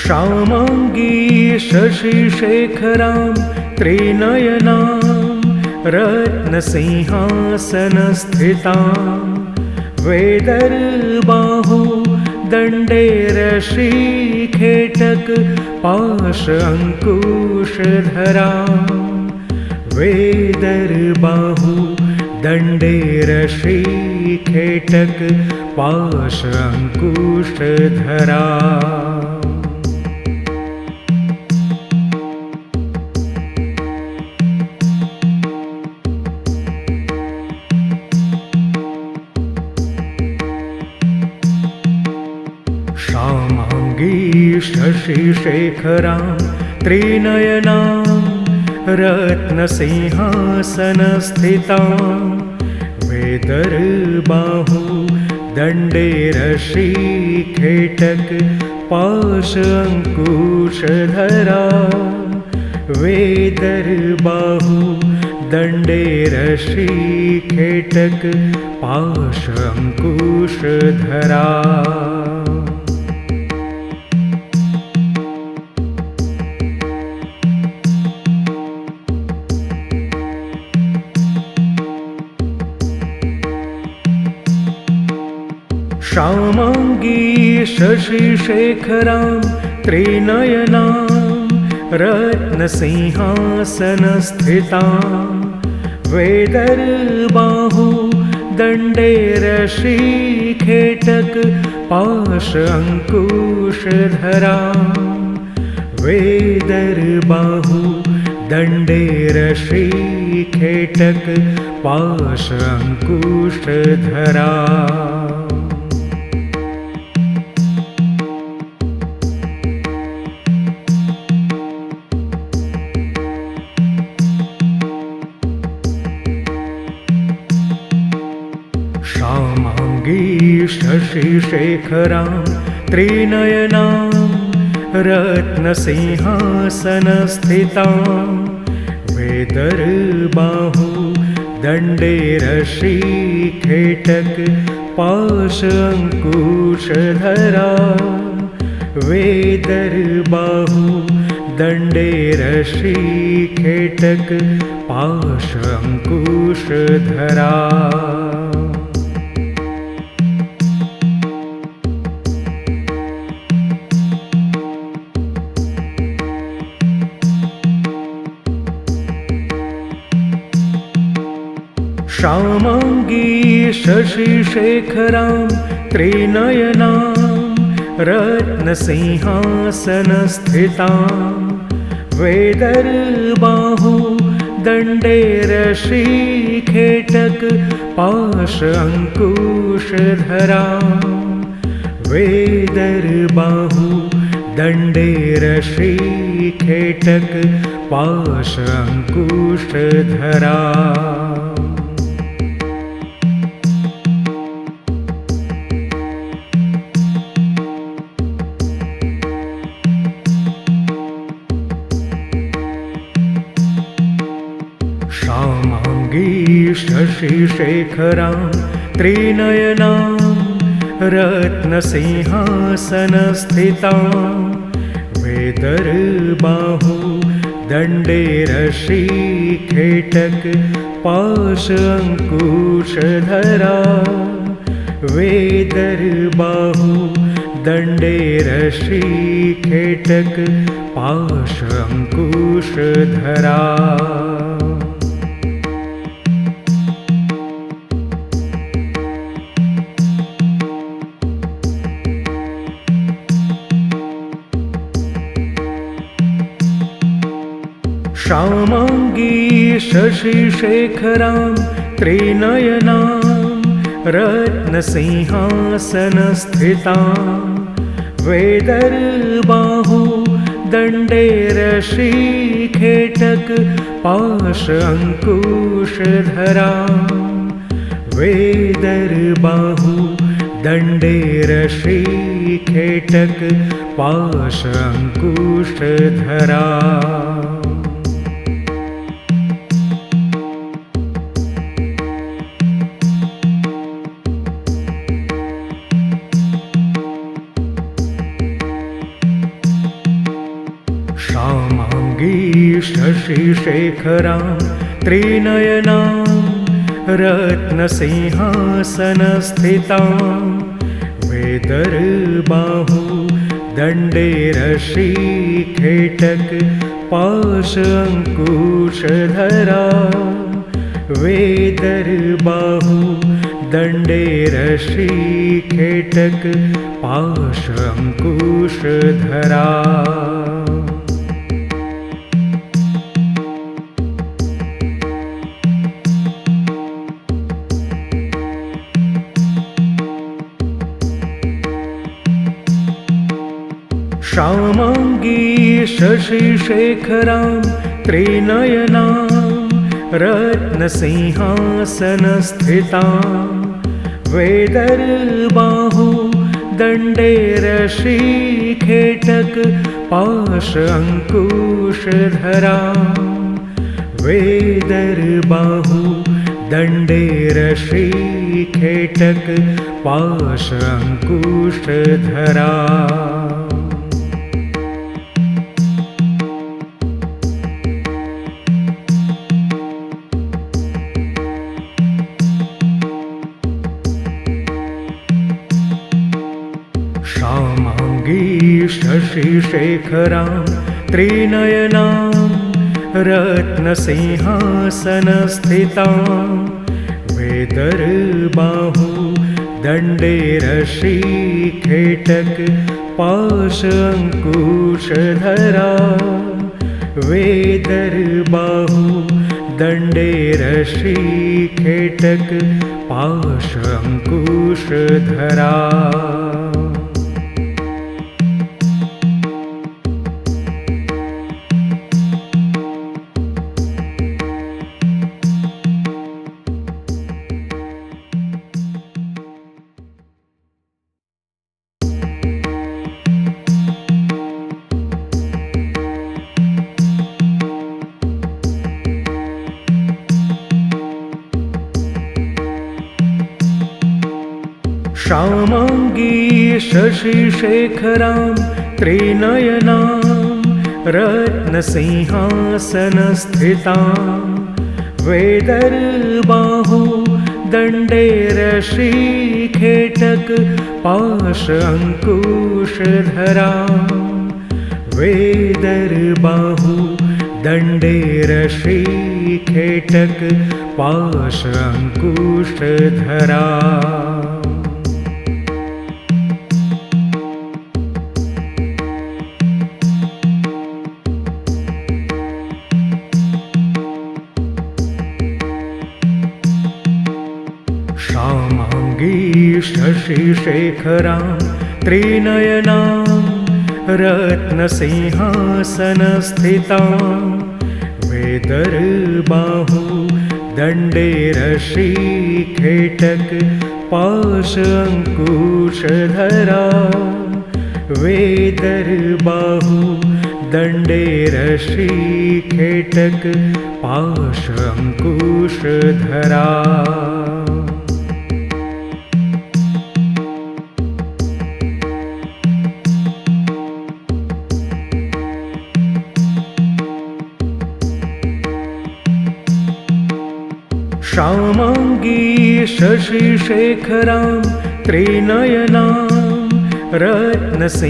श्यामाङ्गी शशिशेखरां त्रिनयनां रत्नसिंहासनस्थितां वेदर्बाहु दण्डे रशीखेटक पाश अङ्कुशधरां वेदर्बाहु दण्डे रशीखेटक पाश अङ्कुशधरां श्यामाङ्गी शशिशेखरां त्रिनयनां रत्नसिंहासनस्थितां वेदर्बाहु दण्डे रशीखेटक पाश अङ्कुशधरां वेदर्बाहु दण्डे रशीखेटक पाश अङ्कुशधरां श्यामाङ्गी शशिशेखरां त्रिनयनां रत्नसिंहासनस्थितां वेदर्बाहु दण्डे रशीखेटक पाश अङ्कुशधरां वेदर्बाहु दण्डे रशीखेटक पाश अङ्कुशधरां श्यामाङ्गी शशिशेखरां त्रिनयनां रत्नसिंहासनस्थितां वेदर्बाहु दण्डे रशीखेटक पाश अङ्कुशधरां वेदर्बाहु दण्डे रशीखेटक पाश अङ्कुशधरां श्यामाङ्गी शशिशेखरां त्रिनयनां रत्नसिंहासनस्थितां वेदर्बाहु दण्डे रशीखेटक पाश अङ्कुशधरां वेदर्बाहु दण्डे रशीखेटक पाश अङ्कुशधरां श्यामाङ्गी शशिशेखरां त्रिनयनां रत्नसिंहासनस्थितां वेदर्बाहु दण्डे रशीखेटक पाश अङ्कुशधरां वेदर्बाहु दण्डे रशीखेटक पाश अङ्कुशधरां श्यामाङ्गी शशिशेखरां त्रिनयनां रत्नसिंहासनस्थितां वेदर्बाहु दण्डे रशीखेटक पाश अङ्कुशधरां वेदर्बाहु दण्डे रशीखेटक पाश अङ्कुशधरां श्यामाङ्गी शशिशेखरां त्रिनयनां रत्नसिंहासनस्थितां वेदर्बाहु दण्डे रशीखेटक पाश अंकुशधरा वेदर्बाहु दण्डे रशीखेटक पाश अंकुशधरा श्यामाङ्गी शशिशेखरां त्रिनयनां रत्नसिंहासनस्थितां वेदर्बाहु दण्डे रशीखेटक पाश अंकुशधरा वेदर्बाहु दण्डे रशीखेटक पाश अंकुशधरा श्यामाङ्गी शशिशेखरां त्रिनयनां रत्नसिंहासनस्थितां वेदर्बाहु दण्डे रशीखेटक पाश अंकुशधरा वेदर्बाहु दण्डे रशीखेटक पाश अंकुशधरा श्यामाङ्गी शशिशेखरां त्रिनयनां रत्नसिंहासनस्थितां वेदर्बाहु दण्डे रशीखेटक पाश अंकुशधरा वेदर्बाहु दण्डे रशीखेटक पाश अंकुशधरा श्यामाङ्गी शशिशेखरां त्रिनयनां रत्नसिंहासनस्थितां वेदर्बाहु दण्डे रशीखेटक पाश अंकुशधरा वेदर्बाहु दण्डे रशीखेटक पाश अंकुशधरा श्यामाङ्गी शशिशेखरां त्रिनयनां रत्नसिंहासनस्थितां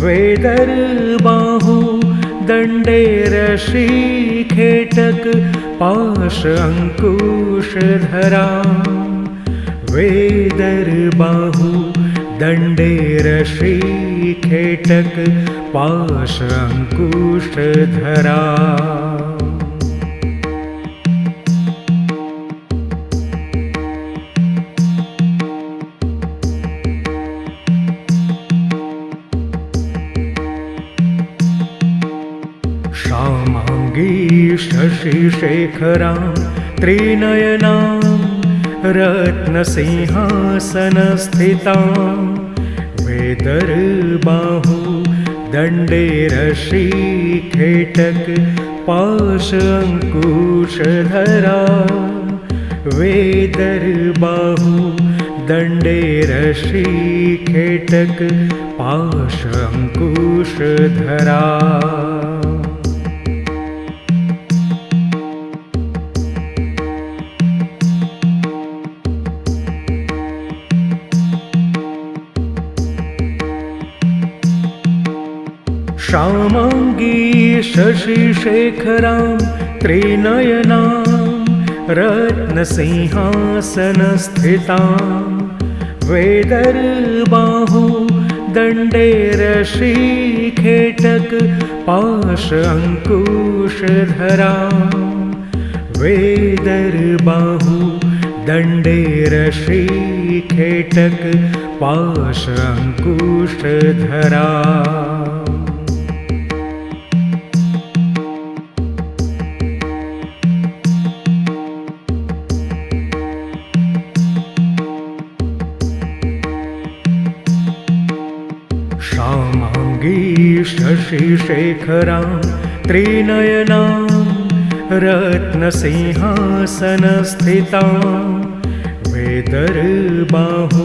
वेदर्बाहु दण्डे रशीखेटक पाश अंकुशधरा वेदर्बाहु दण्डे रशीखेटक पाश अंकुशधरा श्यामाङ्गी शशिशेखरां त्रिनयनां रत्नसिंहासनस्थितां वेदर्बाहु दण्डे रशीखेटक पाश अंकुशधरा वेदर्बाहु दण्डे रशीखेटक पाशङ्कुशधरा श्यामाङ्गी शशिशेखरां त्रिनयनां रत्नसिंहासनस्थितां वेदर्बाहु दण्डे रशीखेटक पाशङ्कुशधरां वेदर्बाहु दण्डे रशीखेटक पाशङ्कुशधरा श्यामाङ्गी शशिशेखरां त्रिनयनां रत्नसिंहासनस्थितां वेदर्बाहु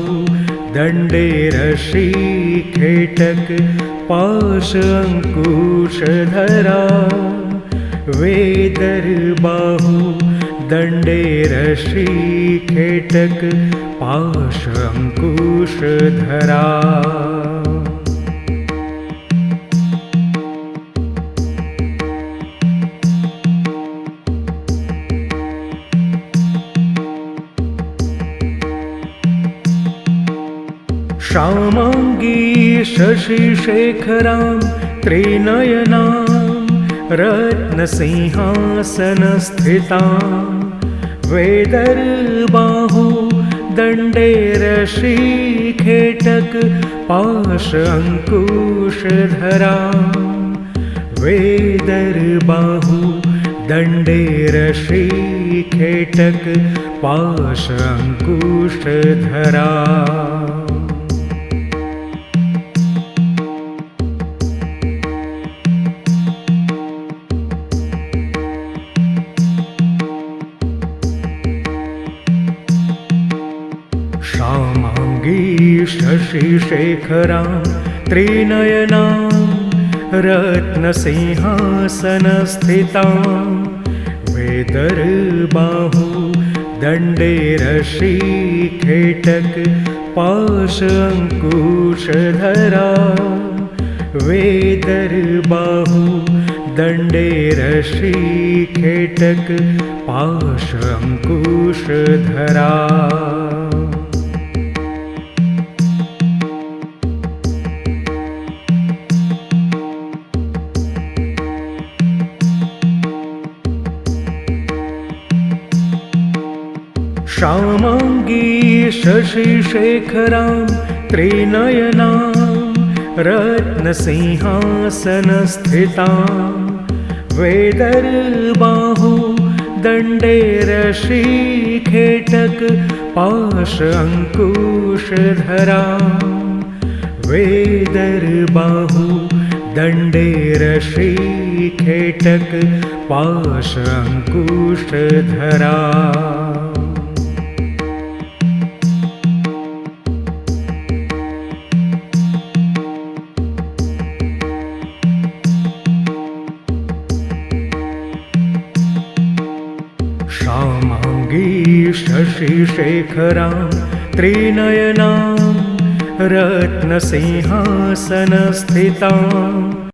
दण्डे रशीखेटक पाशङ्कुशधरा वेदर्बाहु दण्डे रशीखेटक पाशङ्कुशधरा श्यामाङ्गी शशिशेखरां त्रिनयनां रत्नसिंहासनस्थितां वेदर्बाहु दण्डे रशीखेटक पाशङ्कुशधरा वेदर्बाहु दण्डे रशीखेटक पाशङ्कुशधरा श्यामाङ्गी शशिशेखरां त्रिनयनां रत्नसिंहासनस्थितां वेदर्बाहु दण्डे रशीखेटक पाशङ्कुशधरा वेदर्बाहु दण्डे रशीखेटक पाशङ्कुशधरा श्यामाङ्गी शशिशेखरां त्रिनयनां रत्नसिंहासनस्थितां वेदर्बाहु दण्डे रशीखेटक पाशङ्कुशधरा वेदर्बाहु दण्डे रशीखेटक पाशङ्कुशधरा श्यामाङ्गी शशिशेखरां त्रिनयनां रत्नसिंहासनस्थितां